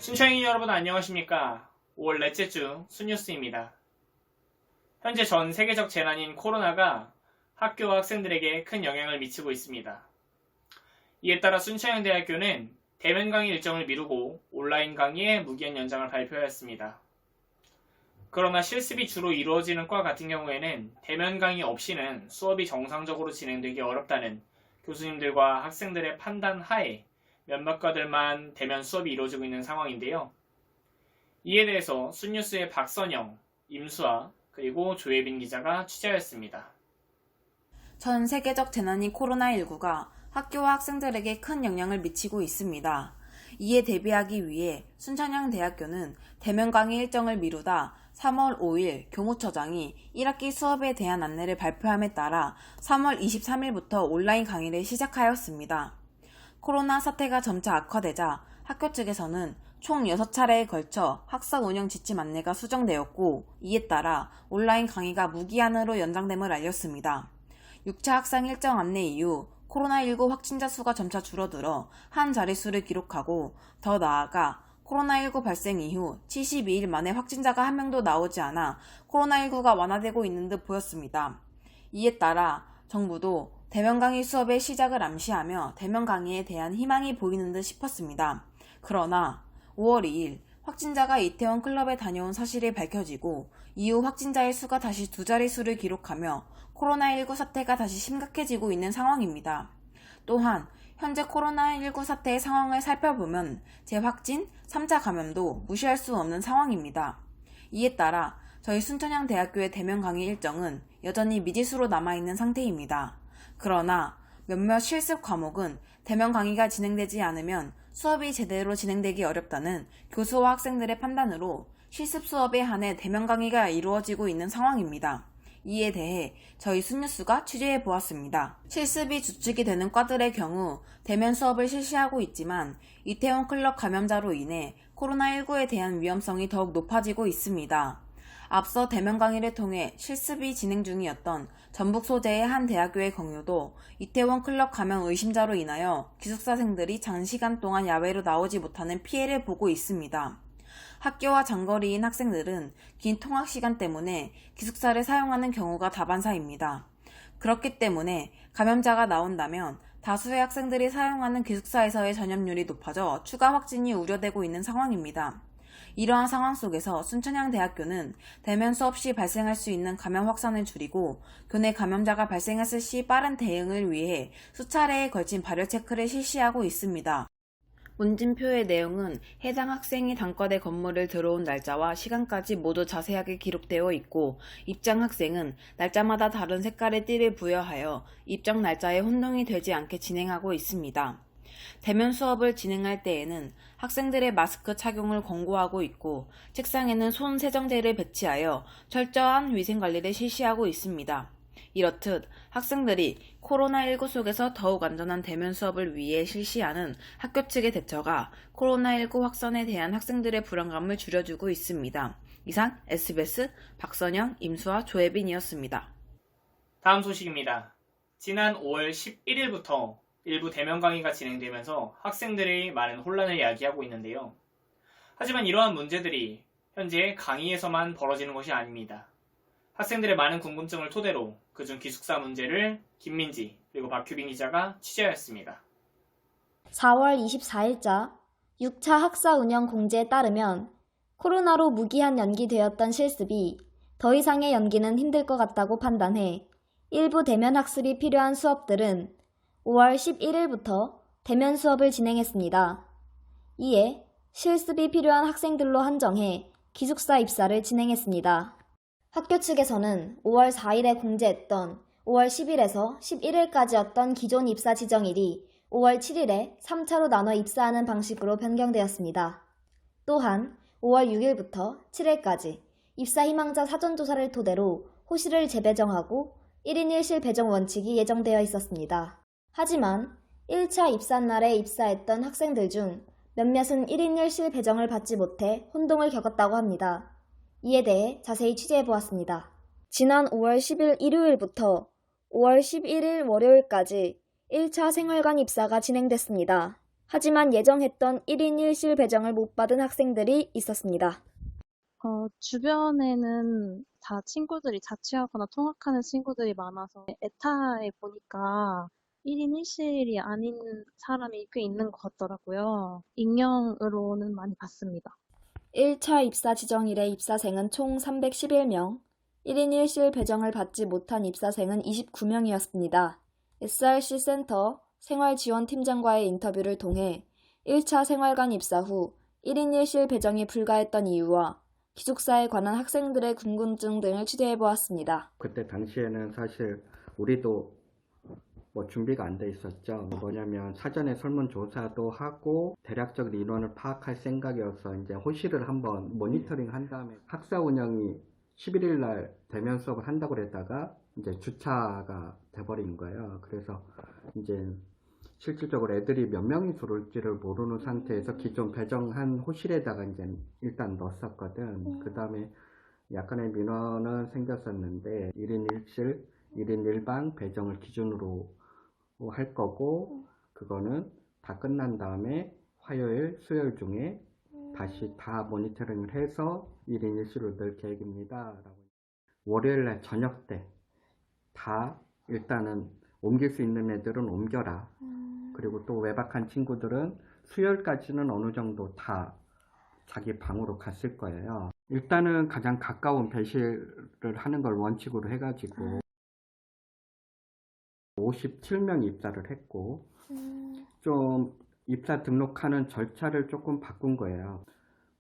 순천인 여러분 안녕하십니까? 5월 넷째 주 순뉴스입니다. 현재 전 세계적 재난인 코로나가 학교와 학생들에게 큰 영향을 미치고 있습니다. 이에 따라 순천향대학교는 대면 강의 일정을 미루고 온라인 강의의 무기한 연장을 발표하였습니다. 그러나 실습이 주로 이루어지는 과 같은 경우에는 대면 강의 없이는 수업이 정상적으로 진행되기 어렵다는 교수님들과 학생들의 판단 하에 몇몇 과들만 대면 수업이 이루어지고 있는 상황인데요. 이에 대해서 순뉴스의 박선영, 임수아, 그리고 조예빈 기자가 취재하였습니다. 전 세계적 재난인 코로나19가 학교와 학생들에게 큰 영향을 미치고 있습니다. 이에 대비하기 위해 순천향대학교는 대면 강의 일정을 미루다 3월 5일 교무처장이 1학기 수업에 대한 안내를 발표함에 따라 3월 23일부터 온라인 강의를 시작하였습니다. 코로나 사태가 점차 악화되자 학교 측에서는 총 6차례에 걸쳐 학사 운영 지침 안내가 수정되었고, 이에 따라 온라인 강의가 무기한으로 연장됨을 알렸습니다. 6차 학상 일정 안내 이후 코로나19 확진자 수가 점차 줄어들어 한 자릿수를 기록하고, 더 나아가 코로나19 발생 이후 72일 만에 확진자가 한 명도 나오지 않아 코로나19가 완화되고 있는 듯 보였습니다. 이에 따라 정부도 대면 강의 수업의 시작을 암시하며 대면 강의에 대한 희망이 보이는 듯 싶었습니다. 그러나 5월 2일 확진자가 이태원 클럽에 다녀온 사실이 밝혀지고, 이후 확진자의 수가 다시 두 자릿수를 기록하며 코로나19 사태가 다시 심각해지고 있는 상황입니다. 또한 현재 코로나19 사태의 상황을 살펴보면 재확진, 3차 감염도 무시할 수 없는 상황입니다. 이에 따라 저희 순천향대학교의 대면 강의 일정은 여전히 미지수로 남아있는 상태입니다. 그러나 몇몇 실습 과목은 대면 강의가 진행되지 않으면 수업이 제대로 진행되기 어렵다는 교수와 학생들의 판단으로 실습 수업에 한해 대면 강의가 이루어지고 있는 상황입니다. 이에 대해 저희 순뉴스가 취재해 보았습니다. 실습이 주축이 되는 과들의 경우 대면 수업을 실시하고 있지만 이태원 클럽 감염자로 인해 코로나19에 대한 위험성이 더욱 높아지고 있습니다. 앞서 대면 강의를 통해 실습이 진행 중이었던 전북 소재의 한 대학교의 경우도 이태원 클럽 감염 의심자로 인하여 기숙사생들이 장시간 동안 야외로 나오지 못하는 피해를 보고 있습니다. 학교와 장거리인 학생들은 긴 통학 시간 때문에 기숙사를 사용하는 경우가 다반사입니다. 그렇기 때문에 감염자가 나온다면 다수의 학생들이 사용하는 기숙사에서의 전염률이 높아져 추가 확진이 우려되고 있는 상황입니다. 이러한 상황 속에서 순천향대학교는 대면 수업 시 발생할 수 있는 감염 확산을 줄이고 교내 감염자가 발생했을 시 빠른 대응을 위해 수차례에 걸친 발열 체크를 실시하고 있습니다. 문진표의 내용은 해당 학생이 단과대 건물을 들어온 날짜와 시간까지 모두 자세하게 기록되어 있고, 입장 학생은 날짜마다 다른 색깔의 띠를 부여하여 입장 날짜에 혼동이 되지 않게 진행하고 있습니다. 대면 수업을 진행할 때에는 학생들의 마스크 착용을 권고하고 있고, 책상에는 손 세정제를 배치하여 철저한 위생관리를 실시하고 있습니다. 이렇듯 학생들이 코로나19 속에서 더욱 안전한 대면 수업을 위해 실시하는 학교 측의 대처가 코로나19 확산에 대한 학생들의 불안감을 줄여주고 있습니다. 이상 SBS 박선영, 임수아, 조예빈이었습니다. 다음 소식입니다. 지난 5월 11일부터 일부 대면 강의가 진행되면서 학생들이 많은 혼란을 야기하고 있는데요. 하지만 이러한 문제들이 현재 강의에서만 벌어지는 것이 아닙니다. 학생들의 많은 궁금증을 토대로 그중 기숙사 문제를 김민지 그리고 박규빈 기자가 취재하였습니다. 4월 24일자 6차 학사 운영 공지에 따르면 코로나로 무기한 연기되었던 실습이 더 이상의 연기는 힘들 것 같다고 판단해 일부 대면 학습이 필요한 수업들은 5월 11일부터 대면 수업을 진행했습니다. 이에 실습이 필요한 학생들로 한정해 기숙사 입사를 진행했습니다. 학교 측에서는 5월 4일에 공지했던 5월 10일에서 11일까지였던 기존 입사 지정일이 5월 7일에 3차로 나눠 입사하는 방식으로 변경되었습니다. 또한 5월 6일부터 7일까지 입사 희망자 사전조사를 토대로 호실을 재배정하고 1인 1실 배정 원칙이 예정되어 있었습니다. 하지만 1차 입사 날에 입사했던 학생들 중 몇몇은 1인 1실 배정을 받지 못해 혼동을 겪었다고 합니다. 이에 대해 자세히 취재해보았습니다. 지난 5월 10일 일요일부터 5월 11일 월요일까지 1차 생활관 입사가 진행됐습니다. 하지만 예정했던 1인 1실 배정을 못 받은 학생들이 있었습니다. 주변에는 다 친구들이 자취하거나 통학하는 친구들이 많아서 에타에 보니까 1인 1실이 아닌 사람이 꽤 있는 것 같더라고요. 익명으로는 많이 봤습니다. 1차 입사 지정일에 입사생은 총 311명, 1인 1실 배정을 받지 못한 입사생은 29명이었습니다. SRC 센터 생활지원팀장과의 인터뷰를 통해 1차 생활관 입사 후 1인 1실 배정이 불가했던 이유와 기숙사에 관한 학생들의 궁금증 등을 취재해보았습니다. 그때 당시에는 사실 우리도 준비가 안 돼 있었죠. 뭐냐면 사전에 설문조사도 하고 대략적인 인원을 파악할 생각이어서 이제 호실을 한번 모니터링 한 다음에 학사 운영이 11일 날 대면 수업을 한다고 그랬다가 이제 주차가 돼버린 거예요. 그래서 이제 실질적으로 애들이 몇 명이 들어올지를 모르는 상태에서 기존 배정한 호실에다가 이제 일단 넣었었거든. 그 다음에 약간의 민원은 생겼었는데 1인 1실, 1인 1방 배정을 기준으로 할 거고, 그거는 다 끝난 다음에 화요일, 수요일 중에 다시 다 모니터링을 해서 1인 1실로 넣을 계획입니다. 월요일 날 저녁 때 다 일단은 옮길 수 있는 애들은 옮겨라. 그리고 또 외박한 친구들은 수요일까지는 어느 정도 다 자기 방으로 갔을 거예요. 일단은 가장 가까운 배실을 하는 걸 원칙으로 해가지고 57명 입사를 했고, 좀 입사 등록하는 절차를 조금 바꾼 거예요.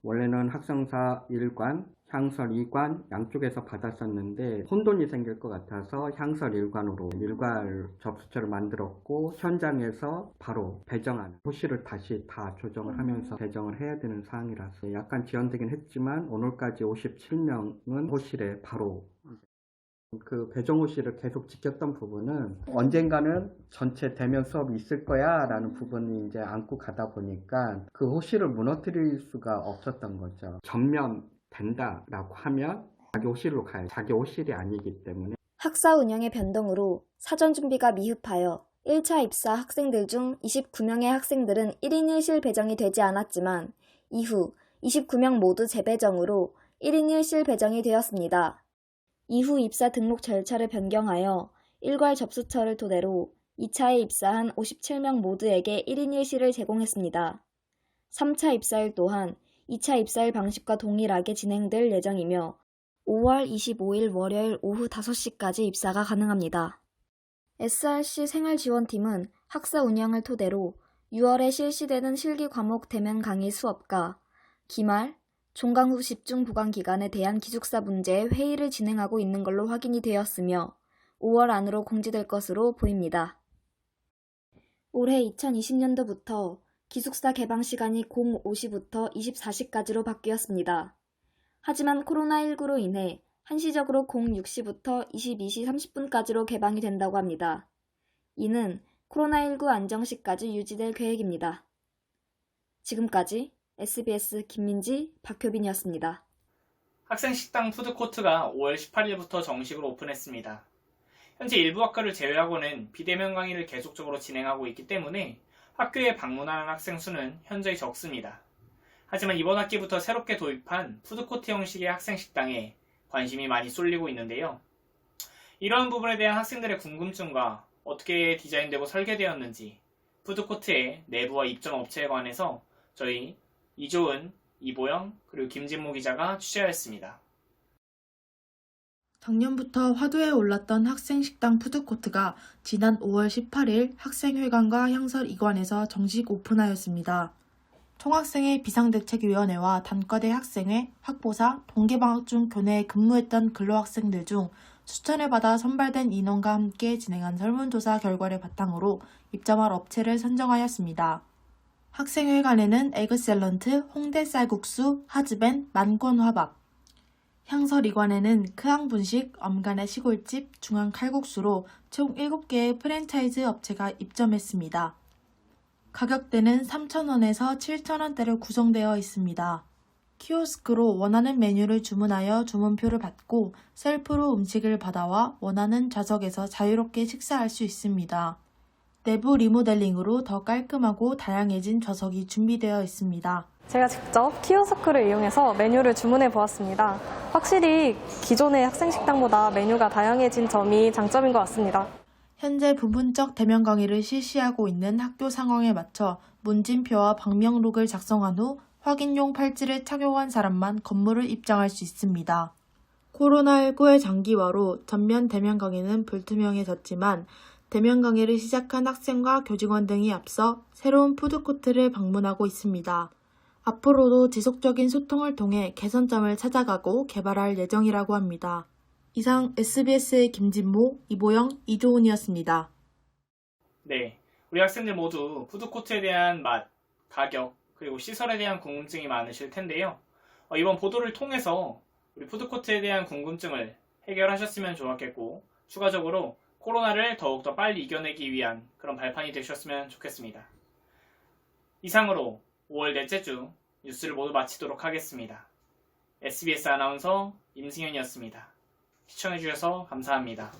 원래는 학생사 1관, 향설 2관 양쪽에서 받았었는데 혼돈이 생길 것 같아서 향설 1관으로 일괄 접수처를 만들었고, 현장에서 바로 배정하는 호실을 다시 다 조정을 하면서 배정을 해야 되는 상황이라서 약간 지연되긴 했지만 오늘까지 57명은 호실에 바로 그 배정 호실을 계속 지켰던 부분은 언젠가는 전체 대면 수업이 있을 거야 라는 부분이 이제 안고 가다 보니까 그 호실을 무너뜨릴 수가 없었던 거죠. 전면 된다 라고 하면 자기 호실로 가요. 자기 호실이 아니기 때문에. 학사 운영의 변동으로 사전 준비가 미흡하여 1차 입사 학생들 중 29명의 학생들은 1인 1실 배정이 되지 않았지만 이후 29명 모두 재배정으로 1인 1실 배정이 되었습니다. 이후 입사 등록 절차를 변경하여 일괄 접수처를 토대로 2차에 입사한 57명 모두에게 1인 1실을 제공했습니다. 3차 입사일 또한 2차 입사일 방식과 동일하게 진행될 예정이며 5월 25일 월요일 오후 5시까지 입사가 가능합니다. SRC 생활지원팀은 학사 운영을 토대로 6월에 실시되는 실기 과목 대면 강의 수업과 기말, 종강 후 집중 보강 기간에 대한 기숙사 문제에 회의를 진행하고 있는 걸로 확인이 되었으며 5월 안으로 공지될 것으로 보입니다. 올해 2020년도부터 기숙사 개방 시간이 05시부터 24시까지로 바뀌었습니다. 하지만 코로나19로 인해 한시적으로 06시부터 22시 30분까지로 개방이 된다고 합니다. 이는 코로나19 안정시까지 유지될 계획입니다. 지금까지 SBS 김민지, 박효빈이었습니다. 학생식당 푸드코트가 5월 18일부터 정식으로 오픈했습니다. 현재 일부 학과를 제외하고는 비대면 강의를 계속적으로 진행하고 있기 때문에 학교에 방문하는 학생 수는 현저히 적습니다. 하지만 이번 학기부터 새롭게 도입한 푸드코트 형식의 학생식당에 관심이 많이 쏠리고 있는데요. 이러한 부분에 대한 학생들의 궁금증과 어떻게 디자인되고 설계되었는지 푸드코트의 내부와 입점 업체에 관해서 저희 이조은, 이보영, 그리고 김진모 기자가 취재하였습니다. 작년부터 화두에 올랐던 학생식당 푸드코트가 지난 5월 18일 학생회관과 향설 2관에서 정식 오픈하였습니다. 총학생회 비상대책위원회와 단과대 학생회, 학보사, 동계방학 중 교내에 근무했던 근로학생들 중 추천을 받아 선발된 인원과 함께 진행한 설문조사 결과를 바탕으로 입점할 업체를 선정하였습니다. 학생회관에는 에그셀런트, 홍대 쌀국수, 하즈벤, 만권화밥, 향설 2관에는 크항분식, 엄간의 시골집, 중앙 칼국수로 총 7개의 프랜차이즈 업체가 입점했습니다. 가격대는 3,000원에서 7,000원대로 구성되어 있습니다. 키오스크로 원하는 메뉴를 주문하여 주문표를 받고 셀프로 음식을 받아와 원하는 좌석에서 자유롭게 식사할 수 있습니다. 내부 리모델링으로 더 깔끔하고 다양해진 좌석이 준비되어 있습니다. 제가 직접 키오스크를 이용해서 메뉴를 주문해 보았습니다. 확실히 기존의 학생식당보다 메뉴가 다양해진 점이 장점인 것 같습니다. 현재 부분적 대면 강의를 실시하고 있는 학교 상황에 맞춰 문진표와 방명록을 작성한 후 확인용 팔찌를 착용한 사람만 건물을 입장할 수 있습니다. 코로나19의 장기화로 전면 대면 강의는 불투명해졌지만 대면 강의를 시작한 학생과 교직원 등이 앞서 새로운 푸드코트를 방문하고 있습니다. 앞으로도 지속적인 소통을 통해 개선점을 찾아가고 개발할 예정이라고 합니다. 이상 SBS의 김진모, 이보영, 이조은이었습니다. 네, 우리 학생들 모두 푸드코트에 대한 맛, 가격, 그리고 시설에 대한 궁금증이 많으실 텐데요. 이번 보도를 통해서 우리 푸드코트에 대한 궁금증을 해결하셨으면 좋았겠고, 추가적으로 코로나를 더욱더 빨리 이겨내기 위한 그런 발판이 되셨으면 좋겠습니다. 이상으로 5월 넷째 주 뉴스를 모두 마치도록 하겠습니다. SBS 아나운서 임승현이었습니다. 시청해주셔서 감사합니다.